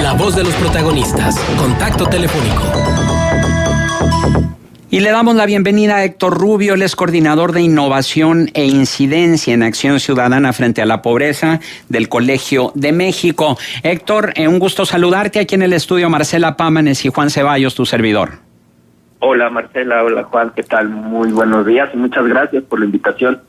la voz de los protagonistas. Contacto telefónico. Y le damos la bienvenida a Héctor Rubio, él es coordinador de innovación e incidencia en Acción Ciudadana frente a la pobreza del Colegio de México. Héctor, un gusto saludarte aquí en el estudio. Marcela Pámanes y Juan Ceballos, tu servidor. Hola Marcela, hola Juan, ¿qué tal? Muy buenos días y muchas gracias por la invitación.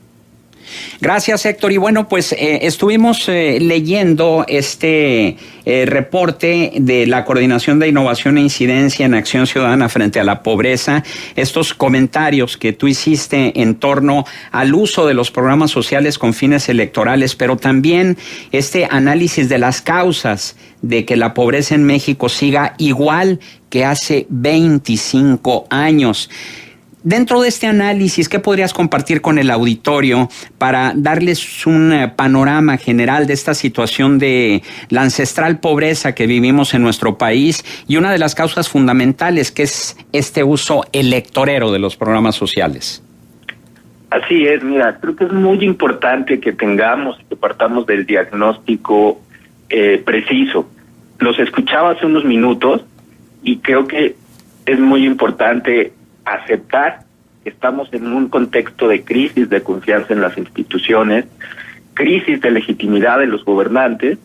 Gracias, Héctor. Y bueno, pues estuvimos leyendo este reporte de la Coordinación de Innovación e Incidencia en Acción Ciudadana frente a la pobreza, estos comentarios que tú hiciste en torno al uso de los programas sociales con fines electorales, pero también este análisis de las causas de que la pobreza en México siga igual que hace 25 años. Dentro de este análisis, ¿qué podrías compartir con el auditorio para darles un panorama general de esta situación de la ancestral pobreza que vivimos en nuestro país y una de las causas fundamentales, que es este uso electorero de los programas sociales? Así es, mira, creo que es muy importante que partamos del diagnóstico preciso. Los escuchaba hace unos minutos y creo que es muy importante aceptar que estamos en un contexto de crisis de confianza en las instituciones, crisis de legitimidad de los gobernantes,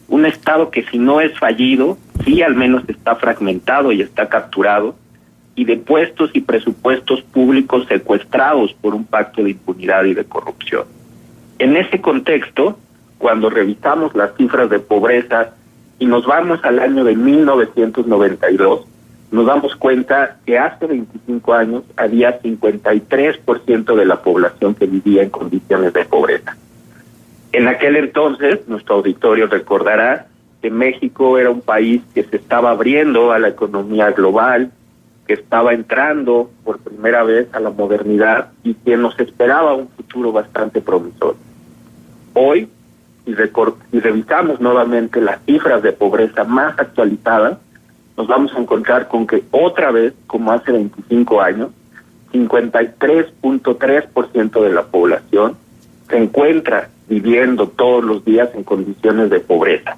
un Estado que si no es fallido, sí al menos está fragmentado y está capturado, y de puestos y presupuestos públicos secuestrados por un pacto de impunidad y de corrupción. En ese contexto, cuando revisamos las cifras de pobreza y nos vamos al año de 1992, nos damos cuenta que hace 25 años había 53% de la población que vivía en condiciones de pobreza. En aquel entonces, nuestro auditorio recordará que México era un país que se estaba abriendo a la economía global, que estaba entrando por primera vez a la modernidad y que nos esperaba un futuro bastante promisorio. Hoy, si revisamos nuevamente las cifras de pobreza más actualizadas, nos vamos a encontrar con que otra vez, como hace 25 años, 53.3% de la población se encuentra viviendo todos los días en condiciones de pobreza,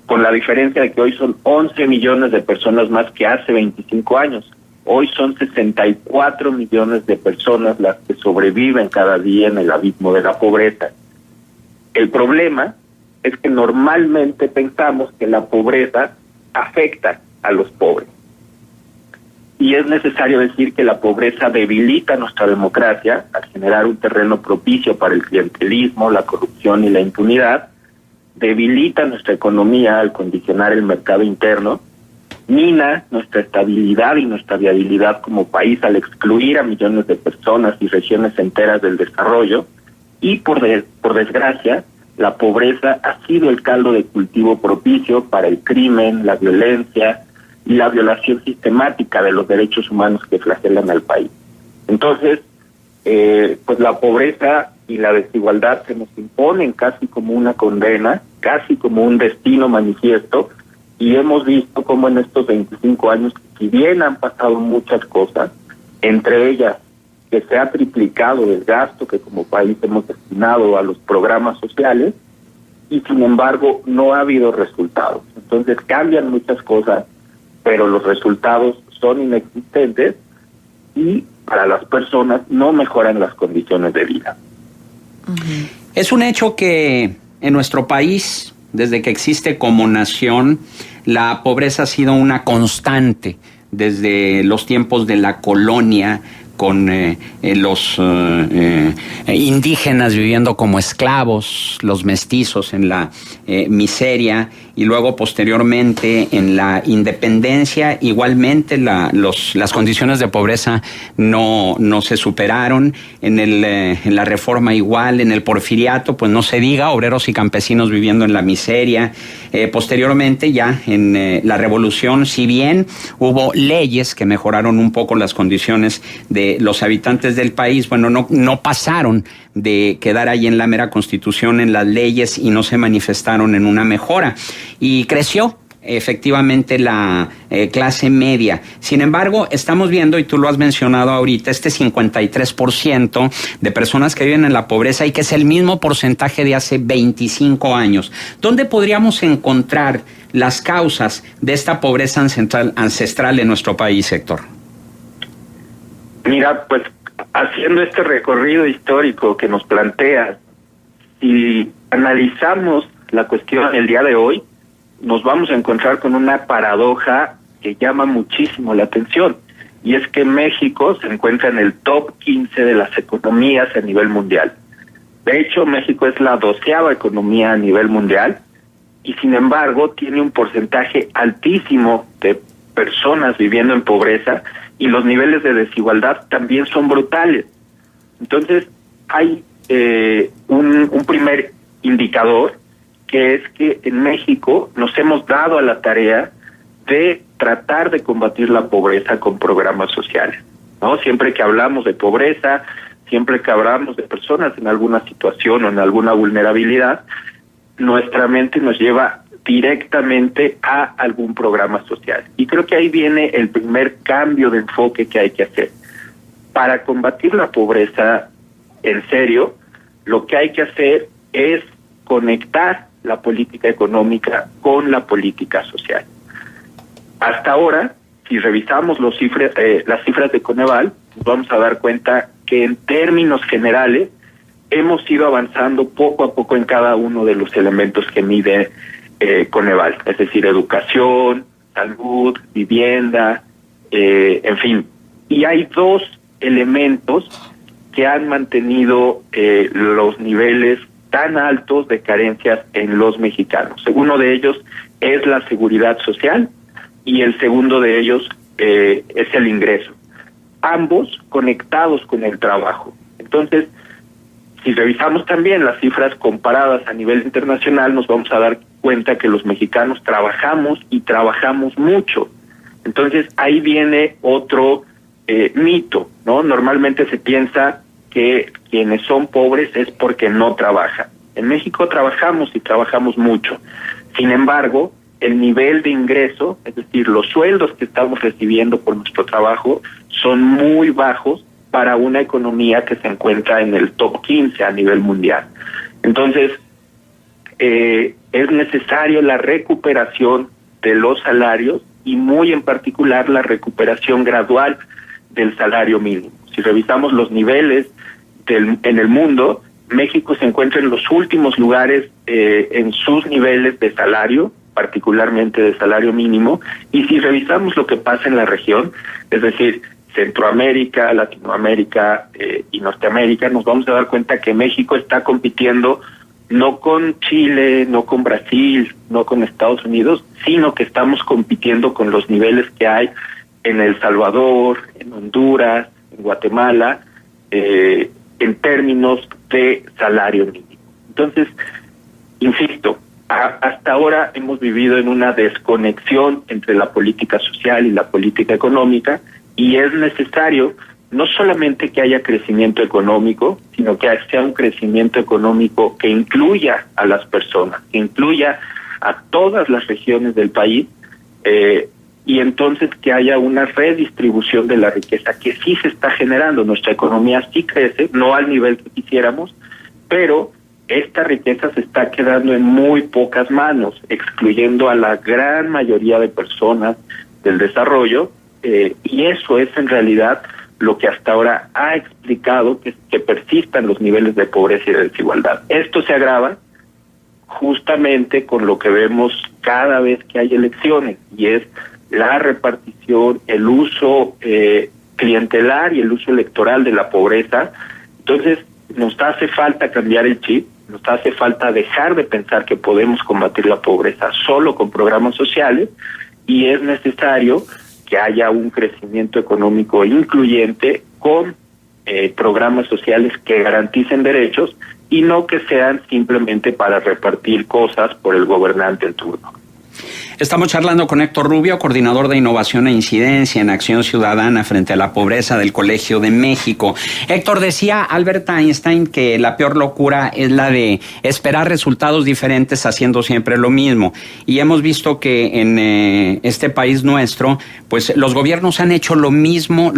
con la diferencia de que hoy son 11 millones de personas más que hace 25 años. Hoy son 64 millones de personas las que sobreviven cada día en el abismo de la pobreza. El problema es que normalmente pensamos que la pobreza afecta a los pobres. Y es necesario decir que la pobreza debilita nuestra democracia al generar un terreno propicio para el clientelismo, la corrupción y la impunidad, debilita nuestra economía al condicionar el mercado interno, mina nuestra estabilidad y nuestra viabilidad como país al excluir a millones de personas y regiones enteras del desarrollo, y por desgracia, la pobreza ha sido el caldo de cultivo propicio para el crimen, la violencia y la violación sistemática de los derechos humanos que flagelan al país. Entonces, pues la pobreza y la desigualdad se nos imponen casi como una condena, casi como un destino manifiesto, y hemos visto cómo en estos 25 años, si bien han pasado muchas cosas, entre ellas que se ha triplicado el gasto que como país hemos destinado a los programas sociales, y sin embargo no ha habido resultados. Entonces cambian muchas cosas, pero los resultados son inexistentes y para las personas no mejoran las condiciones de vida. Es un hecho que en nuestro país, desde que existe como nación, la pobreza ha sido una constante desde los tiempos de la colonia, con los indígenas viviendo como esclavos, los mestizos en la miseria, y luego posteriormente en la independencia igualmente las condiciones de pobreza no se superaron, en la reforma igual, en el porfiriato pues no se diga, obreros y campesinos viviendo en la miseria. Posteriormente ya en la revolución, si bien hubo leyes que mejoraron un poco las condiciones de los habitantes del país, bueno, no pasaron de quedar ahí en la mera constitución, en las leyes, y no se manifestaron en una mejora. Y creció efectivamente la clase media. Sin embargo, estamos viendo, y tú lo has mencionado ahorita, este 53% de personas que viven en la pobreza, y que es el mismo porcentaje de hace 25 años. ¿Dónde podríamos encontrar las causas de esta pobreza ancestral en nuestro país, Héctor? Mira, pues haciendo este recorrido histórico que nos plantea, si analizamos la cuestión el día de hoy, nos vamos a encontrar con una paradoja que llama muchísimo la atención, y es que México se encuentra en el top 15 de las economías a nivel mundial. De hecho, México es la 12ª economía a nivel mundial, y sin embargo tiene un porcentaje altísimo de personas viviendo en pobreza, y los niveles de desigualdad también son brutales. Entonces, hay un primer indicador, que es que en México nos hemos dado a la tarea de tratar de combatir la pobreza con programas sociales, ¿no? Siempre que hablamos de pobreza, siempre que hablamos de personas en alguna situación o en alguna vulnerabilidad, nuestra mente nos lleva directamente a algún programa social. Y creo que ahí viene el primer cambio de enfoque que hay que hacer. Para combatir la pobreza en serio, lo que hay que hacer es conectar la política económica con la política social. Hasta ahora, si revisamos las cifras de Coneval, nos vamos a dar cuenta que en términos generales hemos ido avanzando poco a poco en cada uno de los elementos que mide Coneval, es decir, educación, salud, vivienda, en fin. Y hay dos elementos que han mantenido los niveles tan altos de carencias en los mexicanos. Uno de ellos es la seguridad social y el segundo de ellos es el ingreso. Ambos conectados con el trabajo. Entonces, si revisamos también las cifras comparadas a nivel internacional, nos vamos a dar cuenta que los mexicanos trabajamos y trabajamos mucho. Entonces, ahí viene otro mito, ¿no? Normalmente se piensa que quienes son pobres es porque no trabajan. En México trabajamos y trabajamos mucho. Sin embargo, el nivel de ingreso, es decir, los sueldos que estamos recibiendo por nuestro trabajo, son muy bajos para una economía que se encuentra en el top 15 a nivel mundial. Entonces, es necesario la recuperación de los salarios y muy en particular la recuperación gradual del salario mínimo. Si revisamos los niveles en el mundo, México se encuentra en los últimos lugares en sus niveles de salario, particularmente de salario mínimo, y si revisamos lo que pasa en la región, es decir, Centroamérica, Latinoamérica y Norteamérica, nos vamos a dar cuenta que México está compitiendo no con Chile, no con Brasil, no con Estados Unidos, sino que estamos compitiendo con los niveles que hay en El Salvador, en Honduras, en Guatemala, en términos de salario mínimo. Entonces, insisto, hasta ahora hemos vivido en una desconexión entre la política social y la política económica, y es necesario no solamente que haya crecimiento económico, sino que sea un crecimiento económico que incluya a las personas, que incluya a todas las regiones del país, y entonces que haya una redistribución de la riqueza que sí se está generando. Nuestra economía sí crece, no al nivel que quisiéramos, pero esta riqueza se está quedando en muy pocas manos, excluyendo a la gran mayoría de personas del desarrollo, y eso es en realidad lo que hasta ahora ha explicado que persistan los niveles de pobreza y de desigualdad. Esto se agrava justamente con lo que vemos cada vez que hay elecciones, y es la repartición, el uso clientelar y el uso electoral de la pobreza. Entonces, nos hace falta cambiar el chip, nos hace falta dejar de pensar que podemos combatir la pobreza solo con programas sociales, y es necesario que haya un crecimiento económico incluyente con programas sociales que garanticen derechos y no que sean simplemente para repartir cosas por el gobernante en turno. Estamos charlando con Héctor Rubio, coordinador de Innovación e Incidencia en Acción Ciudadana frente a la Pobreza del Colegio de México. Héctor, decía Albert Einstein que la peor locura es la de esperar resultados diferentes haciendo siempre lo mismo. Y hemos visto que en este país nuestro, pues los gobiernos han hecho lo mismo,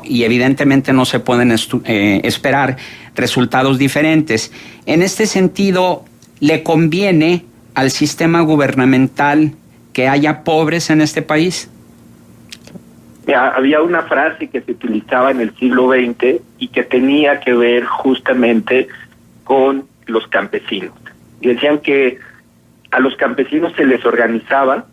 y evidentemente no se pueden esperar resultados diferentes. En este sentido, le conviene al sistema gubernamental que haya pobres en este país? Había una frase que se utilizaba en el siglo XX y que tenía que ver justamente con los campesinos. Y decían que a los campesinos se les organizaba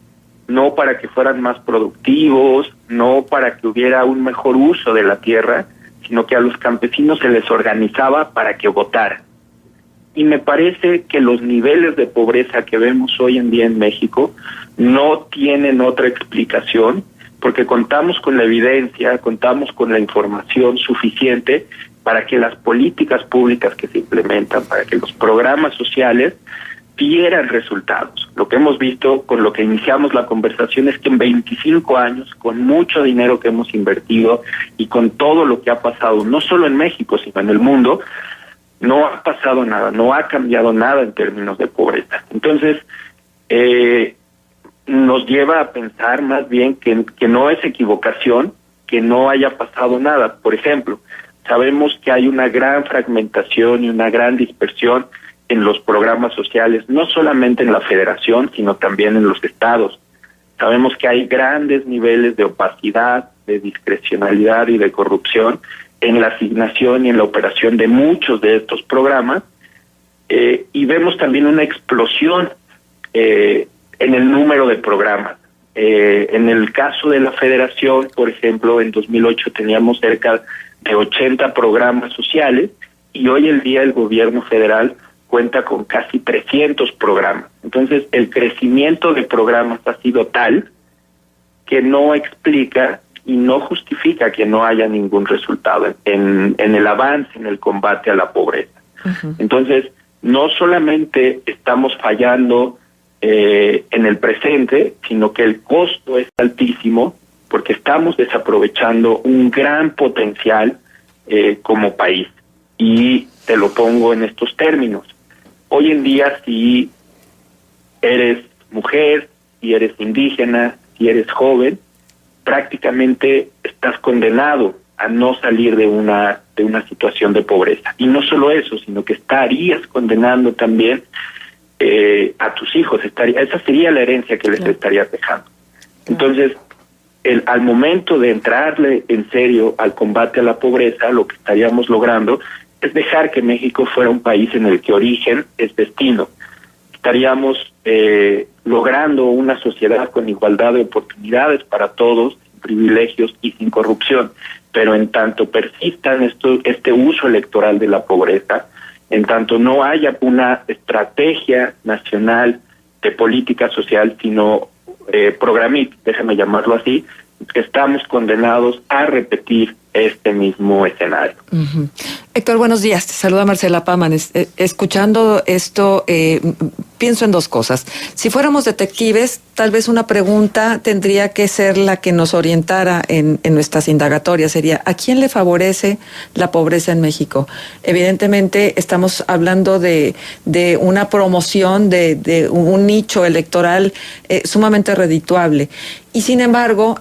no para que fueran más productivos, no para que hubiera un mejor uso de la tierra, sino que a los campesinos se les organizaba para que votaran. Y me parece que los niveles de pobreza que vemos hoy en día en México no tienen otra explicación, porque contamos con la evidencia, contamos con la información suficiente para que las políticas públicas que se implementan, para que los programas sociales dieran resultados. Lo que hemos visto con lo que iniciamos la conversación es que en 25 años, con mucho dinero que hemos invertido y con todo lo que ha pasado, no solo en México, sino en el mundo, no ha pasado nada, no ha cambiado nada en términos de pobreza. Entonces, nos lleva a pensar más bien que no es equivocación que no haya pasado nada. Por ejemplo, sabemos que hay una gran fragmentación y una gran dispersión en los programas sociales, no solamente en la federación, sino también en los estados. Sabemos que hay grandes niveles de opacidad, de discrecionalidad y de corrupción en la asignación y en la operación de muchos de estos programas, y vemos también una explosión en el número de programas. En el caso de la federación, por ejemplo, en 2008 teníamos cerca de 80 programas sociales y hoy en día el gobierno federal cuenta con casi 300 programas. Entonces, el crecimiento de programas ha sido tal que no explica y no justifica que no haya ningún resultado en el avance, en el combate a la pobreza. Uh-huh. Entonces, no solamente estamos fallando en el presente, sino que el costo es altísimo porque estamos desaprovechando un gran potencial como país. Y te lo pongo en estos términos. Hoy en día, si eres mujer, si eres indígena, si eres joven, prácticamente estás condenado a no salir de una situación de pobreza. Y no solo eso, sino que estarías condenando también a tus hijos. Esa sería la herencia que les estarías dejando. Entonces, al momento de entrarle en serio al combate a la pobreza, lo que estaríamos logrando es dejar que México fuera un país en el que origen es destino. Estaríamos logrando una sociedad con igualdad de oportunidades para todos, sin privilegios y sin corrupción. Pero en tanto persistan este uso electoral de la pobreza, en tanto no haya una estrategia nacional de política social, sino programítica, déjame llamarlo así, estamos condenados a repetir este mismo escenario. Uh-huh. Héctor, buenos días. Te saluda Marcela Paman. Escuchando esto, pienso en dos cosas. Si fuéramos detectives, tal vez una pregunta tendría que ser la que nos orientara en nuestras indagatorias. Sería, ¿a quién le favorece la pobreza en México? Evidentemente, estamos hablando de una promoción de un nicho electoral sumamente redituable. Y sin embargo,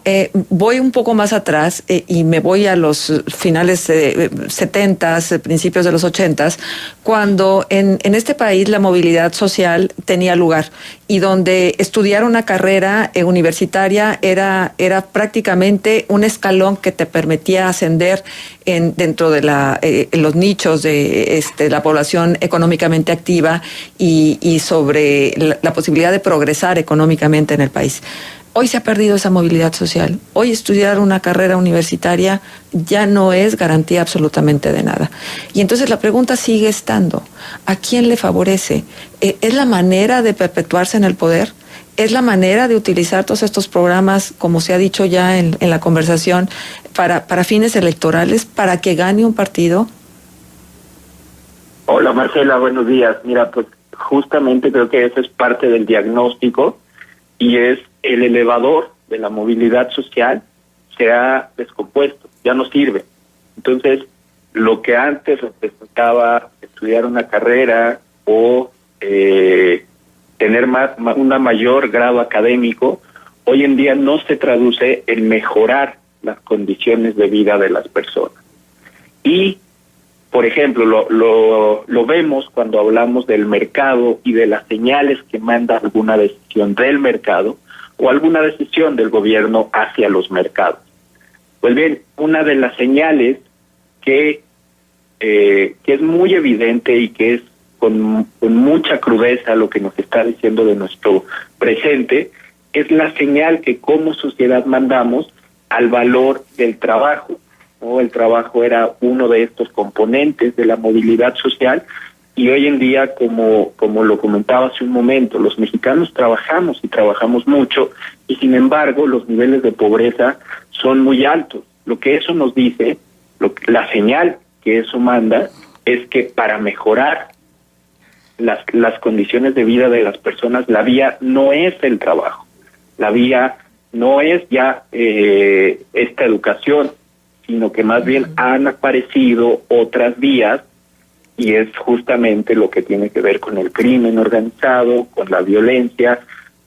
voy un poco más atrás y me voy a los finales 70s, principios de los 80s, cuando en este país la movilidad social tenía lugar y donde estudiar una carrera universitaria era prácticamente un escalón que te permitía ascender dentro de los nichos de la población económicamente activa y sobre la posibilidad de progresar económicamente en el país. Hoy se ha perdido esa movilidad social. Hoy estudiar una carrera universitaria ya no es garantía absolutamente de nada. Y entonces la pregunta sigue estando, ¿a quién le favorece? ¿Es la manera de perpetuarse en el poder? ¿Es la manera de utilizar todos estos programas, como se ha dicho ya en la conversación, para fines electorales, para que gane un partido? Hola Marcela, buenos días. Mira, pues justamente creo que eso es parte del diagnóstico y es el elevador de la movilidad social se ha descompuesto, ya no sirve. Entonces, lo que antes representaba estudiar una carrera o tener una mayor grado académico, hoy en día no se traduce en mejorar las condiciones de vida de las personas. Y Por ejemplo, lo vemos cuando hablamos del mercado y de las señales que manda alguna decisión del mercado o alguna decisión del gobierno hacia los mercados. Pues bien, una de las señales que es muy evidente y que es con mucha crudeza lo que nos está diciendo de nuestro presente, es la señal que como sociedad mandamos al valor del trabajo, ¿no? El trabajo era uno de estos componentes de la movilidad social y hoy en día, como lo comentaba hace un momento, los mexicanos trabajamos y trabajamos mucho y sin embargo los niveles de pobreza son muy altos. Lo que eso nos dice, la señal que eso manda es que para mejorar las condiciones de vida de las personas, la vía no es el trabajo, la vía no es ya esta educación, sino que más bien han aparecido otras vías y es justamente lo que tiene que ver con el crimen organizado, con la violencia,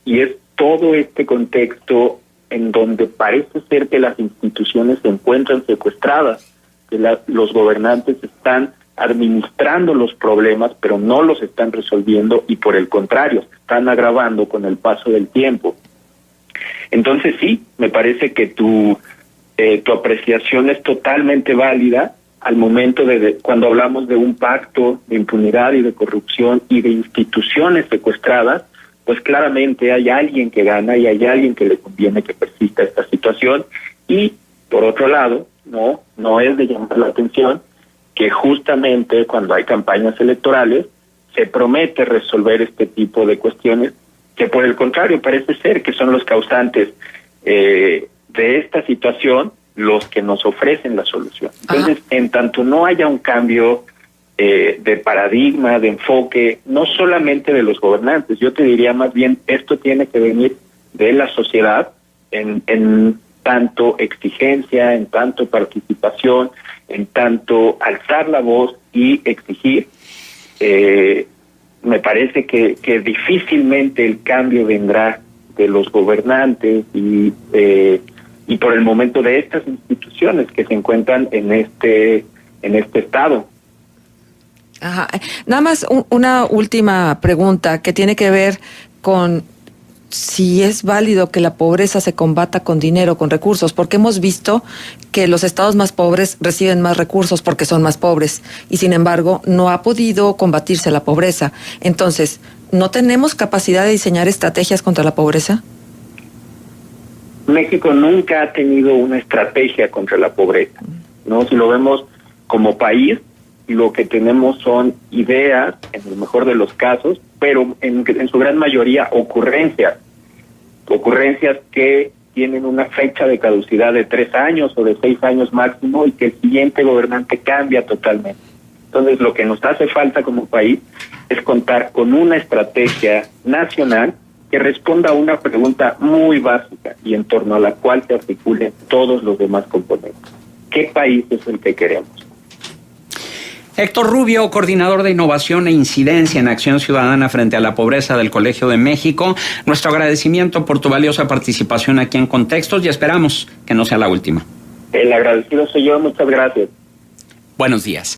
y es todo este contexto en donde parece ser que las instituciones se encuentran secuestradas, que los gobernantes están administrando los problemas, pero no los están resolviendo y por el contrario, se están agravando con el paso del tiempo. Entonces sí, me parece que tu apreciación es totalmente válida al momento de cuando hablamos de un pacto de impunidad y de corrupción y de instituciones secuestradas, pues claramente hay alguien que gana y hay alguien que le conviene que persista esta situación y por otro lado, no es de llamar la atención que justamente cuando hay campañas electorales se promete resolver este tipo de cuestiones que por el contrario parece ser que son los causantes de esta situación los que nos ofrecen la solución. Entonces, en tanto no haya un cambio de paradigma, de enfoque, no solamente de los gobernantes, yo te diría más bien esto tiene que venir de la sociedad en tanto exigencia, en tanto participación, en tanto alzar la voz y exigir. Me parece que difícilmente el cambio vendrá de los gobernantes y por el momento de estas instituciones que se encuentran en este estado. Ajá. Nada más una última pregunta que tiene que ver con si es válido que la pobreza se combata con dinero, con recursos, porque hemos visto que los estados más pobres reciben más recursos porque son más pobres y sin embargo no ha podido combatirse la pobreza. Entonces, ¿no tenemos capacidad de diseñar estrategias contra la pobreza? México nunca ha tenido una estrategia contra la pobreza, ¿no? Si lo vemos como país, lo que tenemos son ideas, en el mejor de los casos, pero en su gran mayoría ocurrencias que tienen una fecha de caducidad de 3 años o de 6 años máximo y que el siguiente gobernante cambia totalmente. Entonces, lo que nos hace falta como país es contar con una estrategia nacional que responda a una pregunta muy básica y en torno a la cual se articulen todos los demás componentes. ¿Qué país es el que queremos? Héctor Rubio, coordinador de innovación e incidencia en Acción Ciudadana frente a la pobreza del Colegio de México, nuestro agradecimiento por tu valiosa participación aquí en Contextos y esperamos que no sea la última. El agradecido soy yo, muchas gracias. Buenos días.